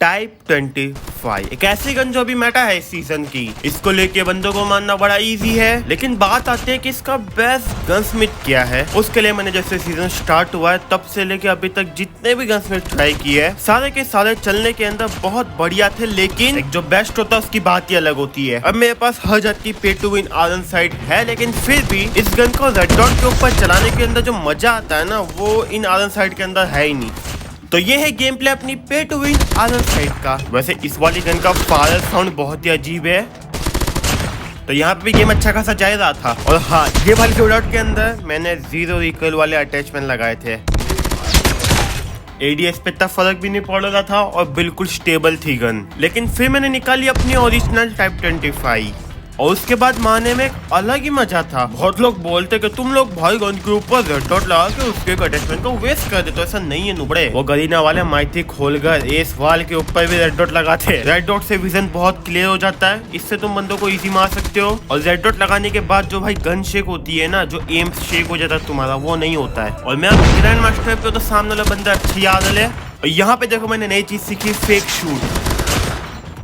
Type 25 एक ऐसी gun जो अभी मेटा है इस सीजन की। इसको लेके बंदों को मानना बड़ा इजी है, लेकिन बात आती है कि इसका बेस्ट गनस्मिथ क्या है। उसके लिए मैंने जैसे सीजन स्टार्ट हुआ है तब से लेके अभी तक जितने भी गनस्मिथ ट्राई किए हैं सारे के सारे चलने के अंदर बहुत बढ़िया थे, लेकिन एक जो बेस्ट होता है उसकी बात ही अलग होती है। अब मेरे पास हर जात की पे टू विन आयरन साइट है, लेकिन फिर भी इस गन को रेड डॉट के ऊपर चलाने के अंदर जो मजा आता है ना वो इन आयरन साइट के अंदर है ही नहीं। तो ये है गेम प्ले अपनी पे टू विन आयरन साइट का। वैसे इस वाली गन का फायर साउंड बहुत ही अजीब है, तो यहाँ पे भी गेम अच्छा खासा जा रहा था। और हाँ, ये वाली लोडआउट के अंदर मैंने 0 रिकॉइल वाले अटैचमेंट लगाए थे। एडीएस पे इतना फर्क भी नहीं पड़ रहा था और बिल्कुल स्टेबल थी गन। लेकिन फिर मैंने निकाली अपनी ओरिजिनल टाइप 25 और उसके बाद मारने में एक अलग ही मजा था। बहुत लोग बोलते कि तुम लोग भाई गन के ऊपर रेड डॉट लगा के उसके अटैचमेंट को वेस्ट कर देते, तो ऐसा नहीं है नुबड़े। वो गरीना वाले माइथी खोलकर एस वाल के ऊपर भी रेड डॉट लगाते। रेड डॉट से विजन बहुत क्लियर हो जाता है, इससे तुम बंदों को इजी मार सकते हो। और रेड डॉट लगाने के बाद जो भाई गन शेक होती है ना, जो एम शेक हो जाता है तुम्हारा, वो नहीं होता है। और मैं ग्रैंड मास्टर पे तो सामने वाला बंदा अच्छी याद है। और यहाँ पे देखो मैंने नई चीज सीखी, फेक शूट।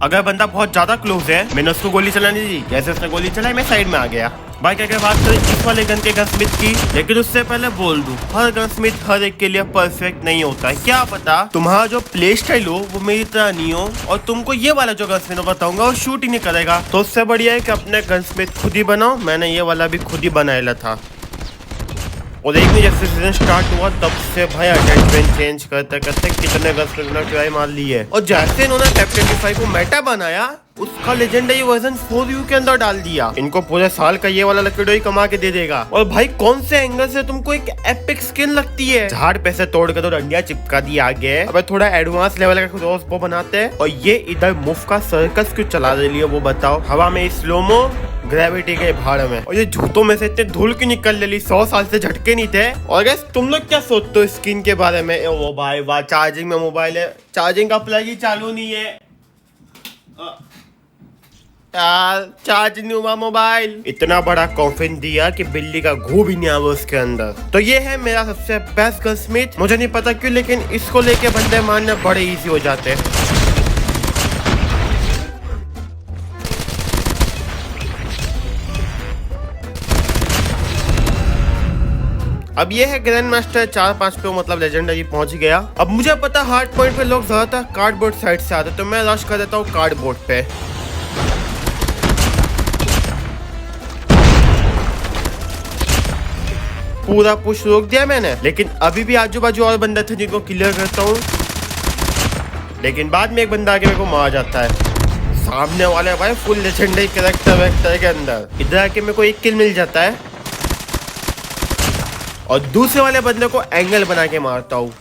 अगर बंदा बहुत ज्यादा क्लोज है, मैंने उसको गोली चलाने दी, जैसे उसने गोली चलाई मैं साइड में आ गया। भाई क्या बात करें इस वाले गन के गनस्मिथ की, लेकिन उससे पहले बोल दूं हर गनस्मिथ हर एक के लिए परफेक्ट नहीं होता है। क्या पता तुम्हारा जो प्ले स्टाइल हो वो मेरी तरह नहीं हो और तुमको ये वाला जो गनस्मिथ बताऊंगा वो शूट ही नहीं करेगा। तो उससे बढ़िया है कि अपने गनस्मिथ खुद ही बनाओ। मैंने ये वाला भी खुद ही बनाया था। और एक भी जैसे सीजन स्टार्ट हुआ तब से भाई अटैचमेंट चेंज करते करते कितने गन ट्राई मार ली है। और जैसे इन्होंने टाइप 25 को मेटा बनाया, उसका लेजेंडरी वर्जन 4U के अंदर डाल दिया। इनको पूरे साल का ये वाला लकी ही कमा के दे देगा। और भाई कौन से एंगल से तुमको एक एपिक स्किन लगती है। झाड़ पे से तोड़ के तो डंडिया चिपका दिया आगे। अब थोड़ा एडवांस लेवल का क्रॉसबो बनाते हैं। और ये इधर मुफ्त का सर्कस क्यों चला दे लिया वो बताओ। हवा में स्लोमो, ग्रेविटी के भाड़ में। और ये जूतों में से इतने धूल क्यों निकल रही, 100 साल से झटके नहीं थे। और गैस तुम लोग क्या सोचते हो स्किन के बारे में। ओ भाई वाह, चार्जिंग में मोबाइल है, चार्जिंग का प्लग ही चालू नहीं है यार, चार्ज नहीं हुआ मोबाइल। इतना बड़ा कॉफिन दिया कि बिल्ली का घू भी नहीं आवा उसके अंदर। तो ये है मेरा सबसे बेस्ट गनस्मिथ। मुझे नहीं पता क्यों, लेकिन इसको लेके बंदे मारने बड़े इजी हो जाते हैं। अब ये है ग्रैंड मास्टर 4-5 पे, मतलब लेजेंडरी पहुंच गया। अब मुझे पता हार्ड पॉइंट पे लोग ज्यादातर कार्डबोर्ड साइड से आते, तो मैं रश कर देता हूँ कार्डबोर्ड पे। पूरा पुश रोक दिया मैंने, लेकिन अभी भी आजू बाजू और बंदे थे जिनको क्लियर करता हूँ। लेकिन बाद में एक बंदा आके मेरे को मार जाता है। सामने वाले भाई फुल लेजेंडरी कैरेक्टर वेक्टर के अंदर। इधर आके मेरे को एक किल मिल जाता है और दूसरे वाले बंदे को एंगल बना के मारता हूँ।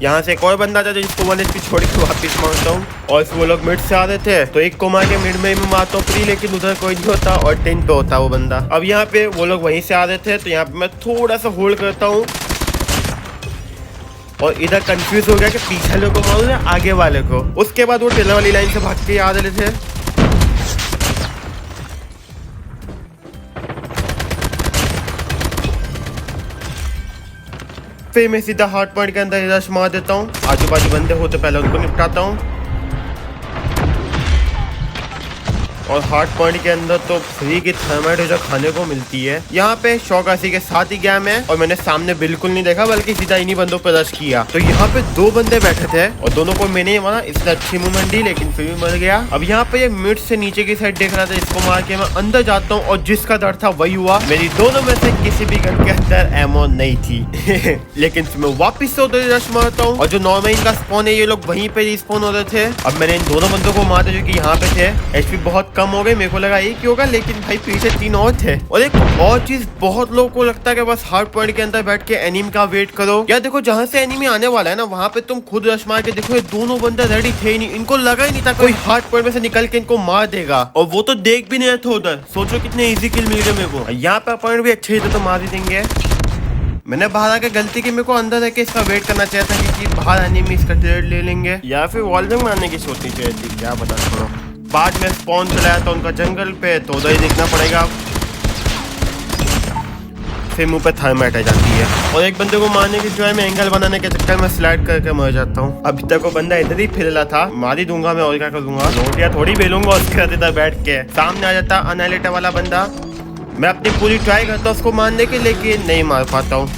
यहाँ से एक और बंदा था जिसको 1 HP छोड़ के वापिस मारता हूँ। और वो लोग मिड से आ रहे थे तो एक को मार के मिड में मारता हूँ फ्री, लेकिन उधर कोई नहीं होता और 10 पे होता वो बंदा। अब यहाँ पे वो लोग वहीं से आ रहे थे तो यहाँ पे मैं थोड़ा सा होल्ड करता हूँ और इधर कंफ्यूज हो गया कि पीछे वाले को मारूं या आगे वाले को। उसके बाद वो टेलर वाली लाइन से भाग के आ रहे थे। फिर मैं सीधा हार्ड पॉइंट के अंदर रश मार देता हूँ। आजू बाजू बंदे होते पहले उनको निपटाता हूँ। और हार्ड पॉइंट के अंदर तो फ्री की थर्माइट जो खाने को मिलती है। यहाँ पे शौकासी के साथ ही गया मैं और मैंने सामने बिल्कुल नहीं देखा, बल्कि सीधा इन्हीं बंदों पे रश किया। तो यहाँ पे 2 बंदे बैठे थे और दोनों को मैंने ही मारा। इसने अच्छी मूवमेंट दी, लेकिन फिर भी मर गया। अब यहाँ पे ये मिड से नीचे की साइड देख रहा था, इसको मार के मैं अंदर जाता हूँ और जिसका डर था वही हुआ। मेरी दोनों में से किसी भी गन के अंदर एमो नहीं थी। लेकिन फिर मैं वापिस से उधर रश मारता हूँ और जो नॉर्मल इनका स्पॉन है ये लोग वहीं पे रिस्पॉन हो रहे थे। अब मैंने इन दोनों बंदों को मारा जो कि यहाँ पे थे। एचपी बहुत कम हो गए, मेरे को लगा एक ही होगा, लेकिन भाई पीछे 3 और थे। और एक और चीज, बहुत लोगों को लगता है कि बस हार्ड पॉइंट के अंदर बैठ के एनिमी का वेट करो। यार देखो जहाँ से एनिमी आने वाला है ना वहाँ पे तुम खुद रश मार के देखो, ये दोनों बंदे रेडी थे ही नहीं। इनको लगा ही नहीं था कोई हार्ड पॉइंट में से निकल के इनको मार देगा, और वो तो देख भी नहीं रहे थे उधर। सोचो कितने इजी किल मिल गए मेरे को। यहाँ पे पॉइंट भी अच्छे थे तो मार ही देंगे। मैंने बाहर आके गलती की, मेरे को अंदर रह के इसका वेट करना चाहिए था क्योंकि बाहर एनिमी इसका ट्रेड ले लेंगे, या फिर वॉल जंग मारने की सोचनी चाहिए थी, क्या पता छोड़ो। बाद में स्पॉन चलाया था उनका जंगल पे, तो उधर ही देखना पड़ेगा। फिर मुंह पे थर्माइट आ जाती है। और एक बंदे को मारने की जो है मैं एंगल बनाने के चक्कर में स्लाइड करके मर जाता हूँ। अभी तक वो बंदा इधर ही फिर रहा था, मार ही दूंगा मैं और क्या करूंगा, रोटियां थोड़ी बेलूंगा उसके साथ इधर बैठ के। सामने आ जाता अनाइलेटर वाला बंदा, मैं अपनी पूरी ट्राई करता हूँ उसको मारने की, लेकिन नहीं मार पाता हूँ।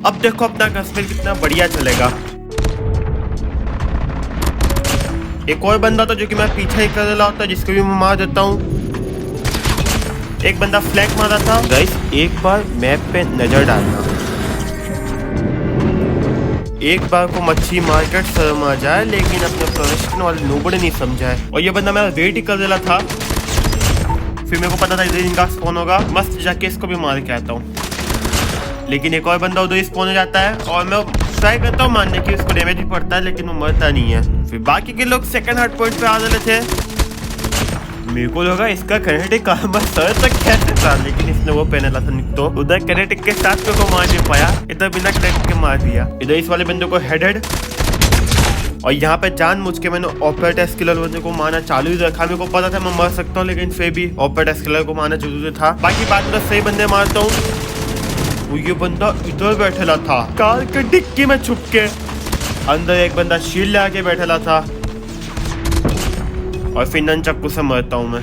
अब देखो अपना कश्मीर कितना बढ़िया चलेगा। एक और बंदा था जो कि मैं पीछे ही कर रहा होता, जिसको भी मैं मार देता हूँ। एक बंदा फ्लैग मारा था। गाइस एक बार मैप पे नजर डालना, एक बार को मच्छी मार्केट शर्म आ जाए लेकिन अपने प्रोफेशन वाले नोबड़ी नहीं समझाए। और ये बंदा मेरा वेट ही कर रहा था, फिर मेरे को पता था इधर इनका स्पॉन होगा, मस्त जाके इसको भी मार के आता हूँ। लेकिन एक और बंदा उधर स्पॉन हो जाता है और मैं ट्राई करता हूँ मारने की, उसको डैमेज भी पड़ता है लेकिन वो मरता नहीं है। फिर बाकी के लोग सेकंड हार्ड पॉइंट पे आ रहे थे। मेरे को लगा इसका किनेटिक आर्मर सर तक कैसे था, लेकिन इसने वो पहना था तो उधर किनेटिक के साथ को मार नहीं पाया, इधर बिना किनेटिक के मार दिया। इधर इस वाले बंदे को हेडेड, और यहाँ पे जानबूझ के मैंने ऑपरेटर स्किलर बंदे को मारना चालू ही रखा। मेरे को पता था मैं मर सकता हूँ, लेकिन फिर भी ऑपरेटर स्किलर को मारना जरूरी था। बाकी बात में सही बंदे मारता हूँ। ये बंदा इधर बैठेला था कार के डिक्की में छुप के, अंदर एक बंदा शील्ड लगा के बैठेला था, और फिर ननचक्कू से मरता हूँ मैं।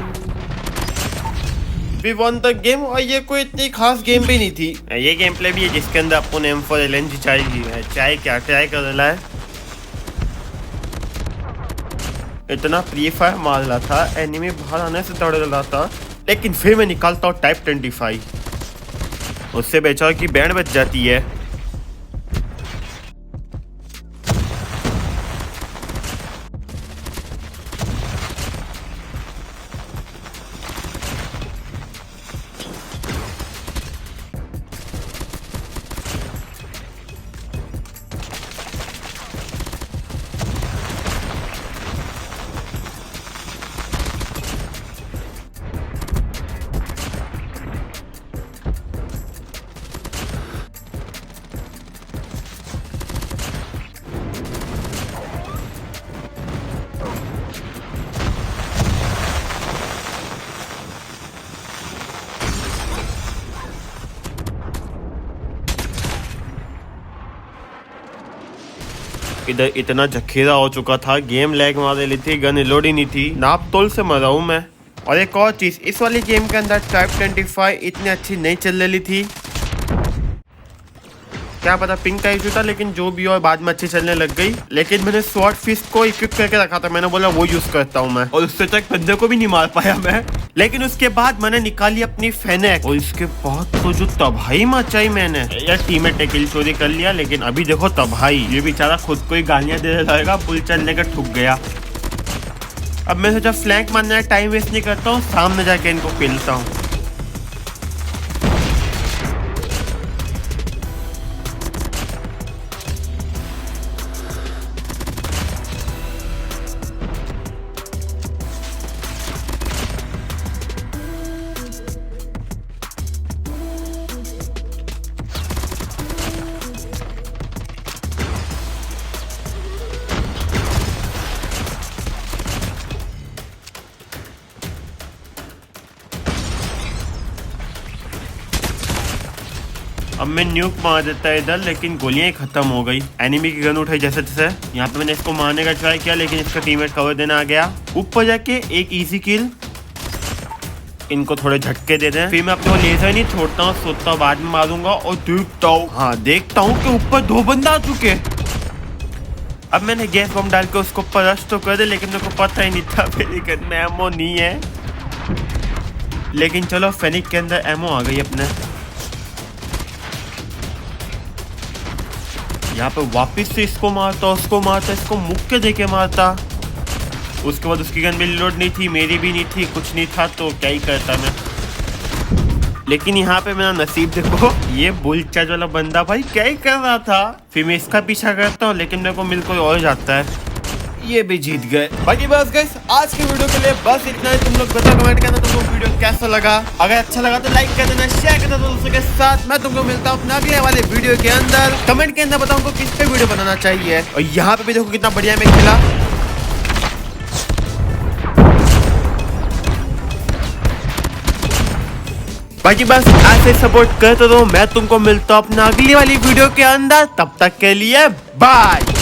We won the game, और ये कोई इतनी खास गेम भी नहीं थी। ये गेम प्ले भी है जिसके अंदर आपको M4 LNG चाहिए, चाहे क्या ट्राई कर रहा है। इतना फ्री फायर मार रहा था, एनिमी बाहर आने से दौड़ रहा था, लेकिन फिर मैं निकालता हूँ टाइप 25, उससे बेचारा की बैंड बच जाती है। इधर इतना जखेरा हो चुका था, गेम लैग मार रही थी, गन रिलोड ही नहीं थी, नाप तोल से मरा हूं मैं। और एक और चीज, इस वाली गेम के अंदर टाइप 25 इतनी अच्छी नहीं चल रही थी, क्या पता पिंक का इशू था, लेकिन जो भी और बाद में अच्छी चलने लग गई। लेकिन मैंने स्वॉर्ड फिस्ट को इक्विप करके रखा था, मैंने बोला वो यूज करता हूँ मैं, और उससे तक बंदे को भी नहीं मार पाया मैं। लेकिन उसके बाद मैंने निकाली अपनी फेनेक, और इसके बाद तो जो तबाही मचाई मैंने, यार टीममेट ने किल चोरी कर लिया, लेकिन अभी देखो तबाही, ये बेचारा खुद को ही गालियां दे रहेगा, पुल चलने का ठुक गया। अब मैं सोचा फ्लैंक मारने का टाइम वेस्ट नहीं करता हूँ, सामने जाके इनको पेलता हूँ। अब मैं न्यूक मार देता है इधर, लेकिन गोलियां ही खत्म हो गई। एनिमी की गन उठाई जैसे तैसे, यहाँ पे मैंने इसको मारने का ट्राई किया, लेकिन इसका टीममेट कवर देना आ गया। ऊपर जाके एक इजी किल, इनको थोड़े झटके दे दें, फिर मैं अपने को लेजर नहीं छोड़ता हूँ, सोचता हूँ बाद में मारूंगा, और देखता हूँ, हाँ देखता हूँ कि ऊपर 2 बंदा आ चुके। अब मैंने गैस बम डाल के उसको ऊपर रश तो कर दे, लेकिन मेरे को पता ही नहीं था मेरी गन में एमो नहीं है। लेकिन चलो फेनिक के अंदर एमो आ गई अपने। यहाँ पे वापस से इसको मारता, उसको मारता, इसको मुक्के देके मारता। उसके बाद उसकी गन भी रिलोड नहीं थी, मेरी भी नहीं थी, कुछ नहीं था, तो क्या ही करता मैं। लेकिन यहाँ पे मेरा नसीब देखो, ये बुलचार्ज वाला बंदा भाई क्या ही कर रहा था। फिर मैं इसका पीछा करता हूँ, लेकिन मेरे को मिल कोई और जाता है, ये भी जीत गए। बाकी बस गाइस आज के वीडियो के लिए बस इतना ही। तुम लोग बताओ कमेंट करना तुमको वीडियो कैसा लगा। अगर अच्छा लगा तो लाइक कर देना, शेयर कर देना दोस्तों के साथ। मैं तुमको मिलता हूँ अपने अगले वाले वीडियो के अंदर। कमेंट के अंदर बताओ किस पे वीडियो बनाना चाहिए। और यहाँ पे भी देखो कितना बढ़िया मैं खेला। बाकी बस ऐसे सपोर्ट करते रहो। मैं तुमको मिलता हूँ अपना अगली वाली वीडियो के अंदर, तब तक के लिए बाय।